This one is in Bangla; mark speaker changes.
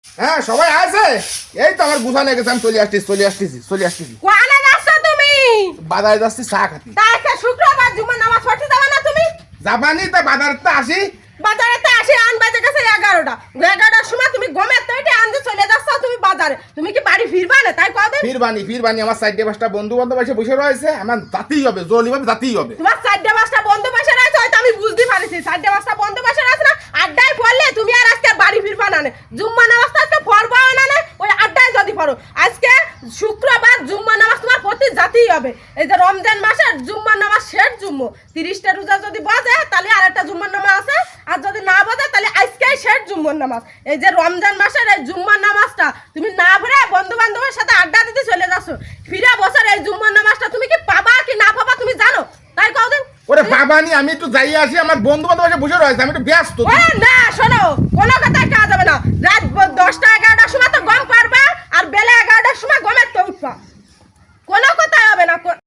Speaker 1: হ্যাঁ সবাই আছে। এই তো আমার গুছানো গেছে, আমি চলে আসতেছি।
Speaker 2: কোয়ানে যাচ্ছ তুমি?
Speaker 1: বাজারে যাচ্ছি চা খাতি।
Speaker 2: তাই শুক্রবার জুম্মা নামাজ পড়তে যাবে না তুমি?
Speaker 1: জাপানি তা বাজারতে আসি।
Speaker 2: বাজারেতে আসি আন বাজে গেছে 11টা। 11টার সময় তুমি গমের তৈতে আনতে চলে যাচ্ছ তুমি বাজারে। তুমি কি বাড়ি ফিরবা না তাই কদিন?
Speaker 1: ফিরবানি আমার সাইডে পাঁচটা বন্ধু বান্ধব এসে বসে রয়েছে, আমার জাতেই হবে, জলিভাবে জাতেই হবে।
Speaker 2: তোমার 4টা 5টা বন্ধ বসে রয়েছে হয়তো আমি বুঝতে পারিছি। 4টা 5টা বন্ধ বসে রয়েছে না, আড্ডায় পড়লে তুমি আর আজকে বাড়ি ফিরবা না। জুম্মা নামাজটা আজকে পড়বাও না, ওই আড্ডায় যদি পড়ো। আজকে শুক্রবার জুম্মা নামাজ তোমার প্রতি জাতেই হবে। এই যে রমজান মাসের জুম্মা নামাজ শেষ জুম্মো, 30টা রোজা যদি বাজে তাহলে আরেকটা জুম্মার নামাজ আছে, আর যদি না বাজে তাহলে আজকেই শেষ জুম্মার নামাজ। এই যে রমজান মাসের এই জুম্মার নামাজটা তুমি না ভরে বন্ধু বান্ধবের সাথে আড্ডা দিতে চলে যাচ্ছ, ফিরে বছর এই জুম্মার নামাজটা তুমি কি পাবা কি না পাবা তুমি জানো? তাই কদিন
Speaker 1: ওরে বাবানি, আমি একটু যাই আসি, আমার বন্ধু বান্ধব এসে বসে রয়েছে, আমি একটু ব্যস্ত।
Speaker 2: না শোনো, কোনো কথাই কাজ হবে না। রাত 10টা 11টার সময় তো গম পারবা, আর বেলা 11টার সময় গমের তো উঠবা। কোনো কথাই হবে না।